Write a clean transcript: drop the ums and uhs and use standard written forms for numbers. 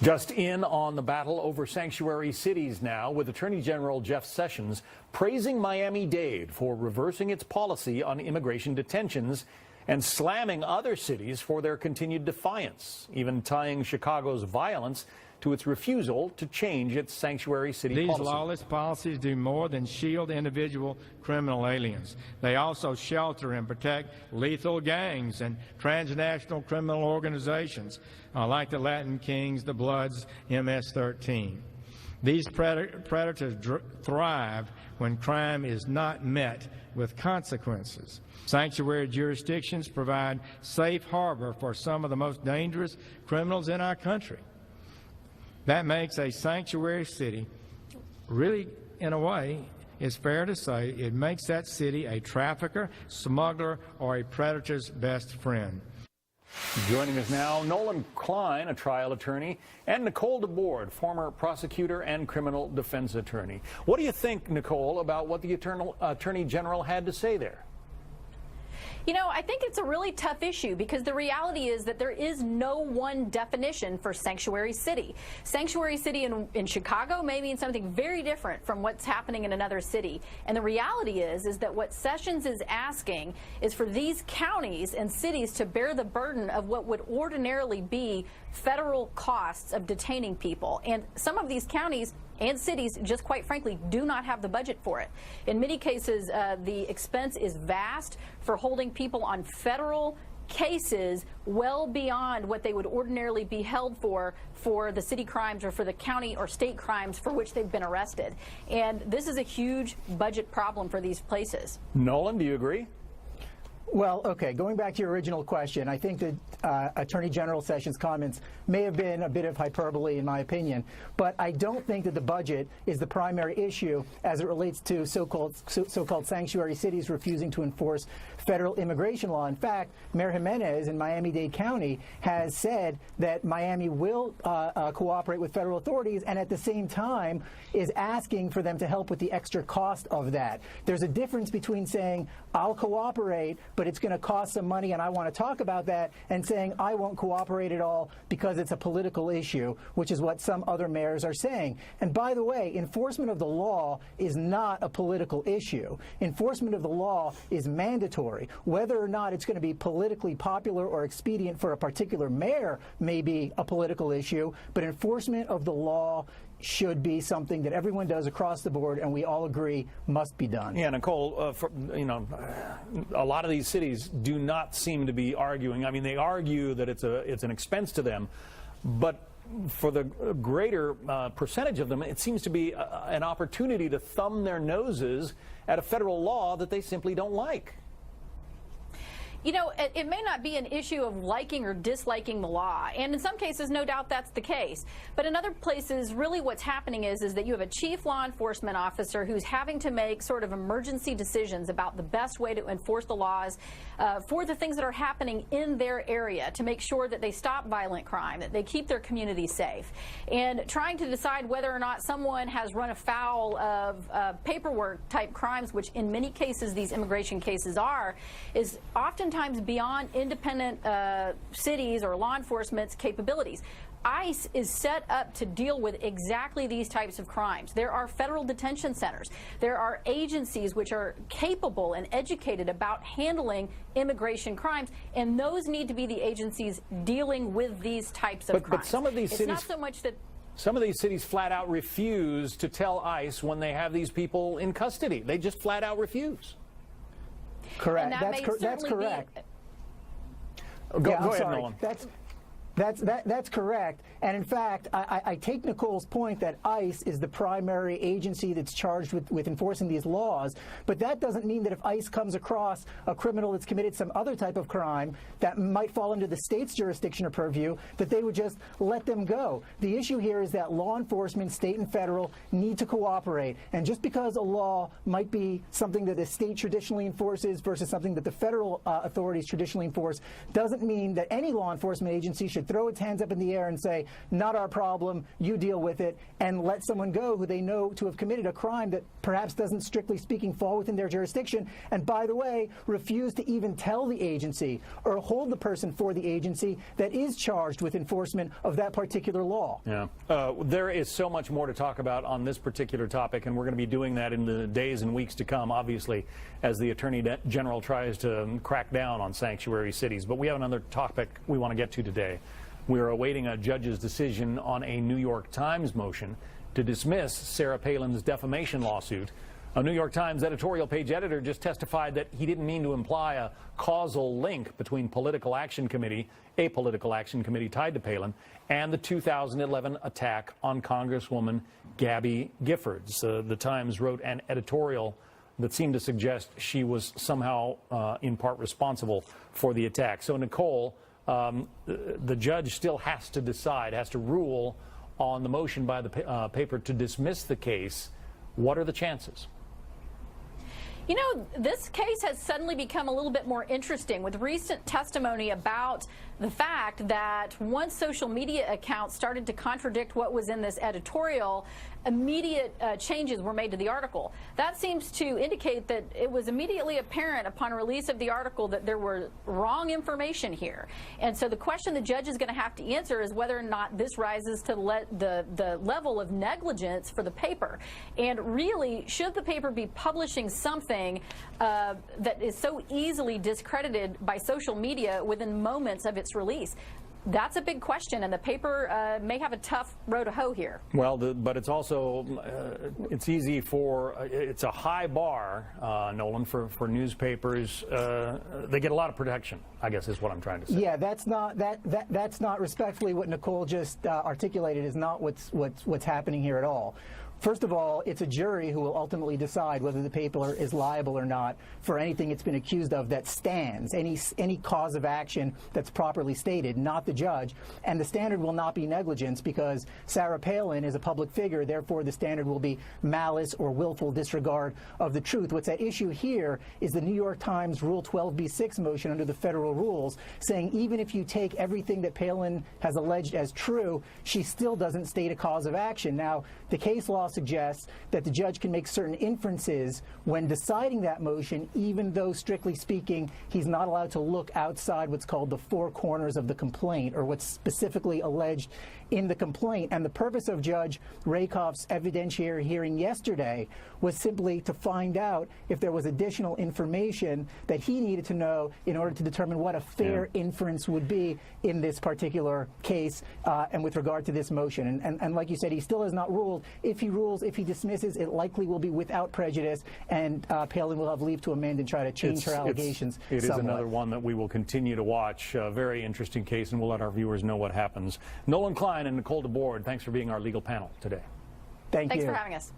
Just in on the battle over sanctuary cities now, with Attorney General Jeff Sessions praising Miami-Dade for reversing its policy on immigration detentions and slamming other cities for their continued defiance, even tying Chicago's violence to its refusal to change its sanctuary city policy. These lawless policies do more than shield individual criminal aliens. They also shelter and protect lethal gangs and transnational criminal organizations like the Latin Kings, the Bloods, MS-13. These predators thrive when crime is not met with consequences. Sanctuary jurisdictions provide safe harbor for some of the most dangerous criminals in our country. That makes a sanctuary city, really, in a way, it's fair to say, it makes that city a trafficker, smuggler, or a predator's best friend. Joining us now, Nolan Klein, a trial attorney, and Nicole DeBoard, former prosecutor and criminal defense attorney. What do you think, Nicole, about what the Attorney General had to say there? You know, I think it's a really tough issue because the reality is that there is no one definition for sanctuary city. Sanctuary city in Chicago may mean something very different from what's happening in another city. And the reality is that what Sessions is asking is for these counties and cities to bear the burden of what would ordinarily be federal costs of detaining people. And some of these counties and cities, just quite frankly, do not have the budget for it. In many cases, the expense is vast for holding people on federal cases well beyond what they would ordinarily be held for the city crimes or for the county or state crimes for which they've been arrested. And this is a huge budget problem for these places. Nolan, do you agree? Well, okay, going back to your original question, I think that Attorney General Sessions' comments may have been a bit of hyperbole in my opinion, but I don't think that the budget is the primary issue as it relates to so-called sanctuary cities refusing to enforce federal immigration law. In fact, Mayor Jimenez in Miami-Dade County has said that Miami will cooperate with federal authorities and at the same time is asking for them to help with the extra cost of that. There's a difference between saying, I'll cooperate, but it's going to cost some money and I want to talk about that, and saying I won't cooperate at all because it's a political issue, which is what some other mayors are saying. And by the way, enforcement of the law is not a political issue. Enforcement of the law is mandatory. Whether or not it's going to be politically popular or expedient for a particular mayor may be a political issue, but enforcement of the law should be something that everyone does across the board, and we all agree must be done. Yeah, Nicole, a lot of these cities do not seem to be arguing. I mean, they argue that it's an expense to them, but for the greater percentage of them, it seems to be an opportunity to thumb their noses at a federal law that they simply don't like. You know, it may not be an issue of liking or disliking the law, and in some cases, no doubt that's the case. But in other places, really what's happening is that you have a chief law enforcement officer who's having to make sort of emergency decisions about the best way to enforce the laws for the things that are happening in their area to make sure that they stop violent crime, that they keep their community safe. And trying to decide whether or not someone has run afoul of paperwork-type crimes, which in many cases these immigration cases are, is oftentimes beyond independent cities or law enforcement's capabilities. ICE is set up to deal with exactly these types of crimes. There are federal detention centers. There are agencies which are capable and educated about handling immigration crimes, and those need to be the agencies dealing with these types of crimes. But some of these cities, it's not so much that some of these cities flat out refuse to tell ICE when they have these people in custody. They just flat out refuse. Correct. That's correct. Go ahead, Nolan. That's correct. And in fact, I take Nicole's point that ICE is the primary agency that's charged with enforcing these laws, but that doesn't mean that if ICE comes across a criminal that's committed some other type of crime that might fall under the state's jurisdiction or purview, that they would just let them go. The issue here is that law enforcement, state and federal, need to cooperate. And just because a law might be something that the state traditionally enforces versus something that the federal authorities traditionally enforce doesn't mean that any law enforcement agency should throw its hands up in the air and say, not our problem, you deal with it, and let someone go who they know to have committed a crime that perhaps doesn't, strictly speaking, fall within their jurisdiction, and by the way, refuse to even tell the agency or hold the person for the agency that is charged with enforcement of that particular law. Yeah. There is so much more to talk about on this particular topic, and we're going to be doing that in the days and weeks to come, obviously, as the Attorney General tries to crack down on sanctuary cities. But we have another topic we want to get to today. We're awaiting a judge's decision on a New York Times motion to dismiss Sarah Palin's defamation lawsuit. A New York Times editorial page editor just testified that he didn't mean to imply a causal link between a political action committee tied to Palin, and the 2011 attack on Congresswoman Gabby Giffords. The Times wrote an editorial that seemed to suggest she was somehow in part responsible for the attack. So, Nicole, the judge still has to decide, has to rule on the motion by the paper to dismiss the case. What are the chances? You know, this case has suddenly become a little bit more interesting with recent testimony about the fact that once social media accounts started to contradict what was in this editorial, immediate changes were made to the article. That seems to indicate that it was immediately apparent upon release of the article that there were wrong information here. And so the question the judge is going to have to answer is whether or not this rises to the level of negligence for the paper. And really, should the paper be publishing something that is so easily discredited by social media within moments of its release? That's a big question, and the paper may have a tough row to hoe here. Well, but it's also, it's easy for, it's a high bar, Nolan, for newspapers. They get a lot of protection, I guess is what I'm trying to say. Yeah, that's not respectfully what Nicole just articulated is not what's happening here at all. First of all, it's a jury who will ultimately decide whether the paper is liable or not for anything it's been accused of that stands, any cause of action that's properly stated, not the judge. And the standard will not be negligence because Sarah Palin is a public figure, therefore the standard will be malice or willful disregard of the truth. What's at issue here is the New York Times Rule 12b-6 motion under the federal rules saying even if you take everything that Palin has alleged as true, she still doesn't state a cause of action. Now, the case law suggests that the judge can make certain inferences when deciding that motion, even though, strictly speaking, he's not allowed to look outside what's called the four corners of the complaint or what's specifically alleged in the complaint. And the purpose of Judge Rakoff's evidentiary hearing yesterday was simply to find out if there was additional information that he needed to know in order to determine what a fair inference would be in this particular case and with regard to this motion. And like you said, he still has not ruled. If he dismisses, it likely will be without prejudice, and Palin will have leave to amend and try to change her allegations It is somewhat. another one that we will continue to watch. A very interesting case, and we'll let our viewers know what happens. Nolan Klein and Nicole DeBoard, thanks for being our legal panel today. Thank you. Thanks for having us.